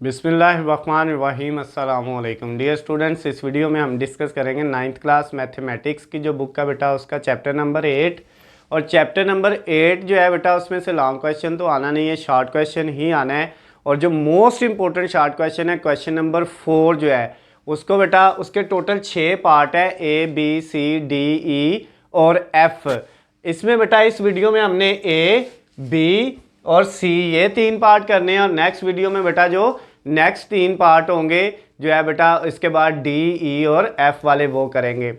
बिस्मिल्लाहिर्रहमानिर्रहीम अस्सलामुअलैकुम dear students. इस वीडियो में हम डिस्कस करेंगे 9th क्लास मैथमेटिक्स की जो बुक का बेटा उसका चैप्टर नंबर 8। और चैप्टर नंबर 8 जो है बेटा उसमें से लॉन्ग क्वेश्चन तो आना नहीं है, शॉर्ट क्वेश्चन ही आना है। और जो मोस्ट इंपॉर्टेंट शॉर्ट क्वेश्चन है क्वेश्चन नंबर 4 जो है उसको बेटा उसके टोटल 6 पार्ट है, A B C D E और F। इसमें बेटा इस वीडियो में हमने A B और C ये 3 पार्ट करने हैं और नेक्स्ट वीडियो में बेटा जो नेक्स्ट 3 पार्ट होंगे जो है बेटा इसके बाद D E और F वाले वो करेंगे।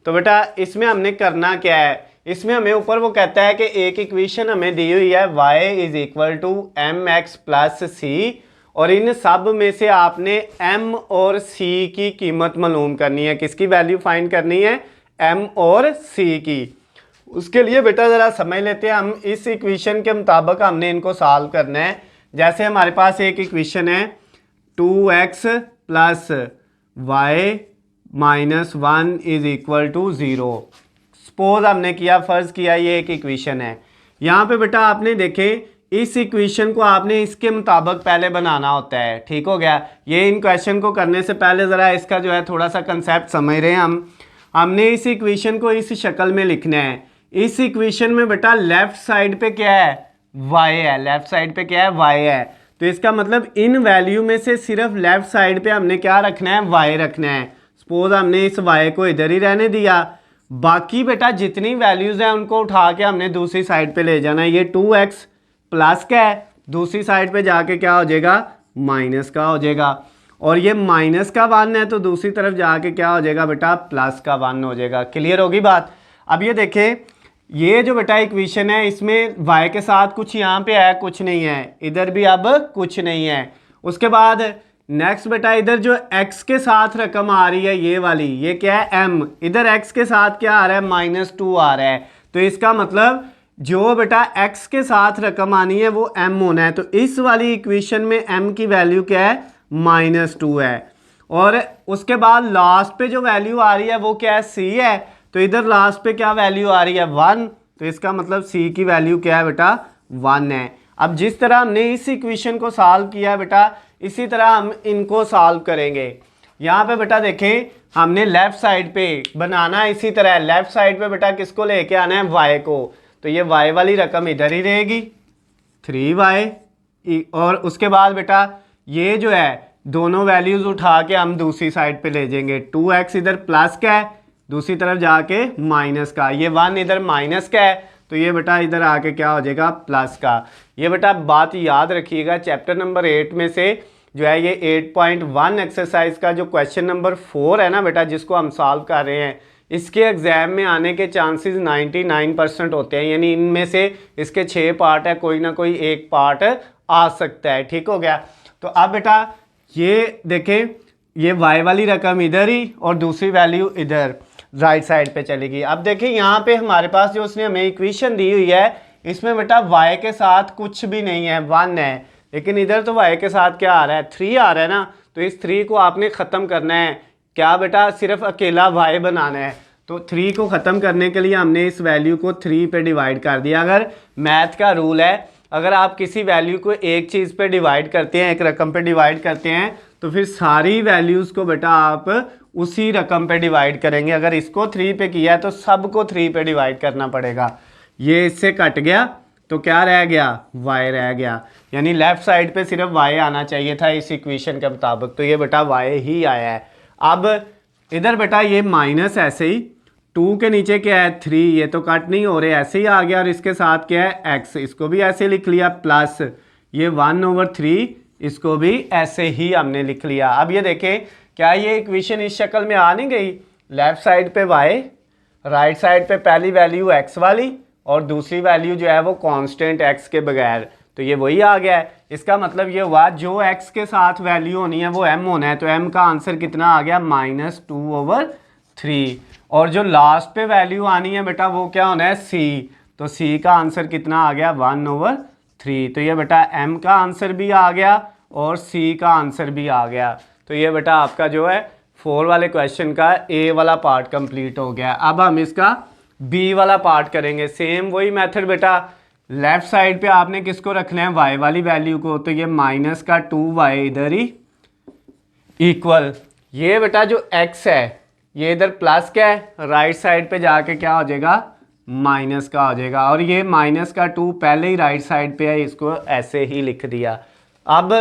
तो बेटा इसमें हमने करना क्या है, इसमें हमें ऊपर वो कहता है कि एक इक्वेशन हमें दी हुई है y is equal to m x plus c, और इन सब में से आपने m और c की कीमत मालूम करनी है। किसकी वैल्यू फाइंड करनी है? m और c की। उसके लिए बेटा ज़रा समझ लेते हैं, हम इस इक्वेशन के मुताबिक हमने इनको सॉल्व करना है। जैसे हमारे पास एक इक्वेशन है 2x plus Y minus 1 is equal to 0। Suppose हमने किया, फ़र्ज़ किया ये एक इक्वेशन है। यहाँ पे बेटा आपने देखे इस इक्वेशन को आपने इसके मुताबिक पहले बनाना होता है, ठीक हो गया। ये इन क्वेश्चन को करने से पहले ज़रा इसका जो है थोड़ा सा कंसेप्ट समझ रहे हैं हमने इस इक्वेशन को इस शक्ल में लिखना है। इस इक्वेशन में बेटा लेफ्ट साइड पे क्या है? y है। लेफ्ट साइड पे क्या है? y है। तो इसका मतलब इन वैल्यू में से सिर्फ लेफ्ट साइड पे हमने क्या रखना है? y रखना है। सपोज हमने इस y को इधर ही रहने दिया, बाकी बेटा जितनी वैल्यूज़ हैं उनको उठा के हमने दूसरी साइड पे ले जाना है। ये 2x प्लस का है, दूसरी साइड पे जाके क्या हो जाएगा? माइनस का हो जाएगा। और ये माइनस का 1 है तो दूसरी तरफ जाके क्या हो जाएगा बेटा? प्लस का 1 हो जाएगा। क्लियर होगी बात? अब ये देखें, ये जो बेटा इक्वेशन है इसमें y के साथ कुछ यहाँ पे है, कुछ नहीं है, इधर भी अब कुछ नहीं है। उसके बाद नेक्स्ट बेटा इधर जो x के साथ रकम आ रही है ये वाली, ये क्या है? m। इधर x के साथ क्या आ रहा है? -2 आ रहा है। तो इसका मतलब जो बेटा x के साथ रकम आनी है वो m होना है। तो इस वाली इक्वेशन में m की वैल्यू क्या है? -2 है। और उसके बाद लास्ट पे जो वैल्यू आ रही है वो क्या है? c है। तो इधर लास्ट पे क्या वैल्यू आ रही है? 1। तो इसका मतलब c की वैल्यू क्या है बेटा? 1 है। अब जिस तरह हमने इस इक्वेशन को सॉल्व किया है बेटा इसी तरह हम इनको सॉल्व करेंगे। यहाँ पे बेटा देखें हमने लेफ्ट साइड पे बनाना है इसी तरह। लेफ्ट साइड पे बेटा किसको लेके आना है? y को। तो ये y वाली रकम इधर ही रहेगी 3y। और उसके बाद बेटा ये जो है दोनों वैल्यूज उठा के हम दूसरी साइड पे ले जाएंगे। 2x इधर प्लस का है, दूसरी तरफ जाके माइनस का। ये 1 इधर माइनस का है तो ये बेटा इधर आके क्या हो जाएगा? प्लस का। ये बेटा बात याद रखिएगा, चैप्टर नंबर 8 में से जो है ये 8.1 एक्सरसाइज का जो क्वेश्चन नंबर 4 है ना बेटा, जिसको हम सॉल्व कर रहे हैं, इसके एग्जाम में आने के चांसेस 99% होते हैं। यानी इनमें से इसके 6 पार्ट है, कोई ना कोई एक पार्ट आ सकता है, ठीक हो गया। तो अब बेटा ये देखें, ये y वाली रकम इधर ही और दूसरी वैल्यू इधर राइट साइड पे चलेगी। अब देखिए यहाँ पे हमारे पास जो उसने हमें इक्वेशन दी हुई है इसमें बेटा y के साथ कुछ भी नहीं है, 1 है। लेकिन इधर तो y के साथ क्या आ रहा है? 3 आ रहा है ना। तो इस 3 को आपने ख़त्म करना है। क्या बेटा? सिर्फ अकेला y बनाना है। तो 3 को ख़त्म करने के लिए हमने इस वैल्यू को 3 पे डिवाइड कर दिया। अगर मैथ का रूल है, अगर आप किसी वैल्यू को एक चीज़ पे डिवाइड करते हैं, एक रकम पे डिवाइड करते हैं, तो फिर सारी वैल्यूज़ को बेटा आप उसी रकम पे डिवाइड करेंगे। अगर इसको 3 पे किया है तो सबको 3 पे डिवाइड करना पड़ेगा। ये इससे कट गया तो क्या रह गया? y रह गया। यानी लेफ्ट साइड पे सिर्फ y आना चाहिए था इस इक्वेशन के मुताबिक, तो ये बेटा y ही आया है। अब इधर बेटा ये माइनस ऐसे ही 2 के नीचे क्या है? 3, ये तो कट नहीं हो रहे, ऐसे ही आ गया। और इसके साथ क्या है? x, इसको भी ऐसे लिख लिया, प्लस ये 1/3 इसको भी ऐसे ही हमने लिख लिया। अब ये देखें क्या ये इक्वेशन इस शक्ल में आ नहीं गई? लेफ्ट साइड पे y, राइट साइड पे पहली वैल्यू x वाली और दूसरी वैल्यू जो है वो कांस्टेंट x के बगैर, तो ये वही आ गया है। इसका मतलब ये हुआ जो x के साथ वैल्यू होनी है वो m होना है। तो m का आंसर कितना आ गया? -2/3। और जो लास्ट पे वैल्यू आनी है बेटा वो क्या होना है? c। तो c का आंसर कितना आ गया? 1/3। तो ये बेटा m का आंसर भी आ गया और c का आंसर भी आ गया। तो ये बेटा आपका जो है 4 वाले क्वेश्चन का a वाला पार्ट कंप्लीट हो गया। अब हम इसका b वाला पार्ट करेंगे। सेम वही मेथड बेटा, लेफ्ट साइड पे आपने किसको रखना है, y वाली वैल्यू को, तो ये माइनस का 2y इधर ही इक्वल, ये बेटा जो x है ये इधर प्लस क्या है, राइट साइड पे जाके क्या हो जाएगा, माइनस का हो जाएगा। और ये माइनस का 2 पहले ही राइट साइड पे है, इसको ऐसे ही लिख दिया। अब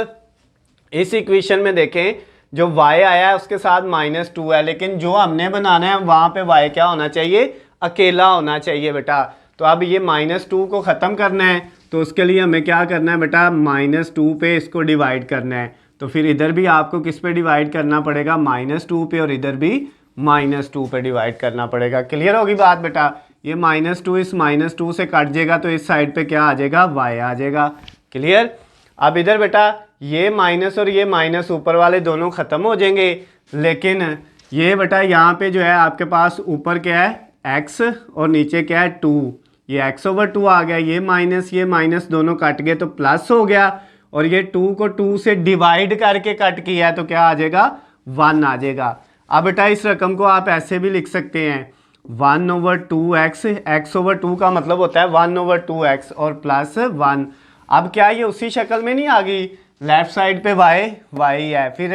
इस इक्वेशन में देखें जो y आया है उसके साथ -2 है, लेकिन जो हमने बनाना है वहाँ पे y क्या होना चाहिए, अकेला होना चाहिए बेटा। तो अब ये -2 को ख़त्म करना है, तो उसके लिए हमें क्या करना है बेटा, -2 पे इसको डिवाइड करना है। तो फिर इधर भी आपको किस पे डिवाइड करना पड़ेगा, -2 पे, और इधर भी -2 पे डिवाइड करना पड़ेगा। क्लियर होगी बात बेटा, ये -2 इस -2 से कट जाएगा तो इस साइड पे क्या आ जाएगा, y आ जाएगा। क्लियर। अब इधर बेटा ये माइनस और ये माइनस ऊपर वाले दोनों ख़त्म हो जाएंगे, लेकिन ये बेटा यहाँ पे जो है आपके पास ऊपर क्या है x और नीचे क्या है 2, ये x/2 आ गया, ये माइनस दोनों कट गए तो प्लस हो गया, और ये 2 को 2 से डिवाइड करके कट किया है तो क्या आ जाएगा, 1 आ जाएगा। अब बेटा इस रकम को आप ऐसे भी लिख सकते हैं 1/2x, x/2 का मतलब होता है 1/2x और प्लस 1। अब क्या ये उसी शक्ल में नहीं आ गई, लेफ्ट साइड पे y है, फिर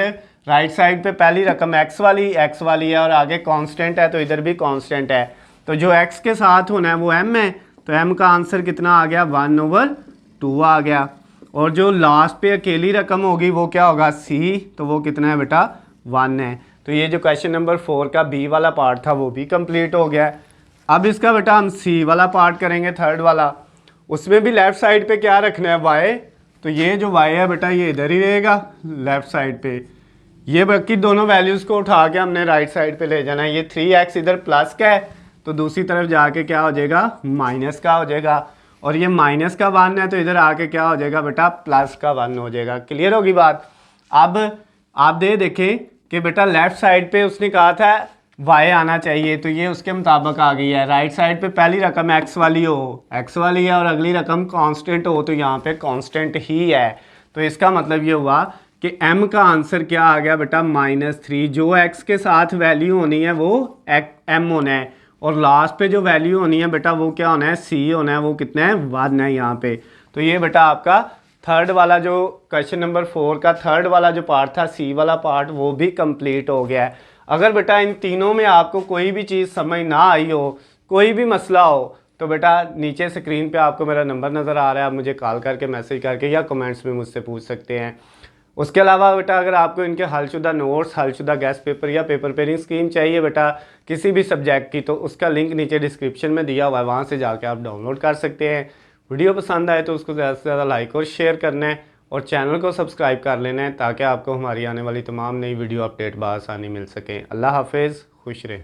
राइट साइड पे पहली रकम x वाली है, और आगे कांस्टेंट है तो इधर भी कांस्टेंट है, तो जो x के साथ होना है वो m है, तो m का आंसर कितना आ गया, 1/2 आ गया। और जो लास्ट पे अकेली रकम होगी वो क्या होगा, c, तो वो कितना है बेटा, 1 है। तो ये जो क्वेश्चन नंबर 4 का b वाला पार्ट था वो भी कंप्लीट हो गया है। अब इसका बेटा हम c वाला पार्ट करेंगे, थर्ड वाला। उसमें भी लेफ़्ट साइड पे क्या रखना है, y, तो ये जो y है बेटा ये इधर ही रहेगा लेफ़्ट साइड पे, ये बाकी दोनों वैल्यूज़ को उठा के हमने राइट साइड पे ले जाना है। ये 3x इधर प्लस का है तो दूसरी तरफ जाके क्या हो जाएगा, माइनस का हो जाएगा, और ये माइनस का 1 है तो इधर आके क्या हो जाएगा बेटा, प्लस का 1 हो जाएगा। क्लियर होगी बात। अब आप देखें कि बेटा लेफ़्ट साइड पे उसने कहा था y आना चाहिए, तो ये उसके मुताबिक आ गई है। राइट साइड पे पहली रकम x वाली है और अगली रकम कांस्टेंट हो, तो यहाँ पे कांस्टेंट ही है, तो इसका मतलब ये हुआ कि m का आंसर क्या आ गया बेटा, -3। जो x के साथ वैल्यू होनी है वो m होना है, और लास्ट पे जो वैल्यू होनी है बेटा वो क्या होना है, c होना है, वो कितना है, 1 है यहाँ पे। तो ये बेटा आपका थर्ड वाला जो क्वेश्चन नंबर 4 का थर्ड वाला जो पार्ट था, सी वाला पार्ट, वो भी कंप्लीट हो गया है। अगर बेटा इन तीनों में आपको कोई भी चीज़ समझ ना आई हो, कोई भी मसला हो, तो बेटा नीचे स्क्रीन पे आपको मेरा नंबर नज़र आ रहा है, आप मुझे कॉल करके मैसेज करके या कमेंट्स में मुझसे पूछ सकते हैं। उसके अलावा बेटा अगर आपको इनके हलशुदा नोट्स, हलशुदा गेस्ट पेपर या पेपर पेयरिंग स्कीम चाहिए बेटा किसी भी सब्जेक्ट की, तो उसका लिंक नीचे डिस्क्रिप्शन में दिया हुआ है, वहाँ से जाके आप डाउनलोड कर सकते हैं। वीडियो पसंद आए तो उसको ज़्यादा से ज़्यादा लाइक और शेयर करना है, और चैनल को सब्सक्राइब कर लेना है ताकि आपको हमारी आने वाली तमाम नई वीडियो अपडेट बआसानी मिल सकें। अल्लाह हाफिज़, खुश रहें।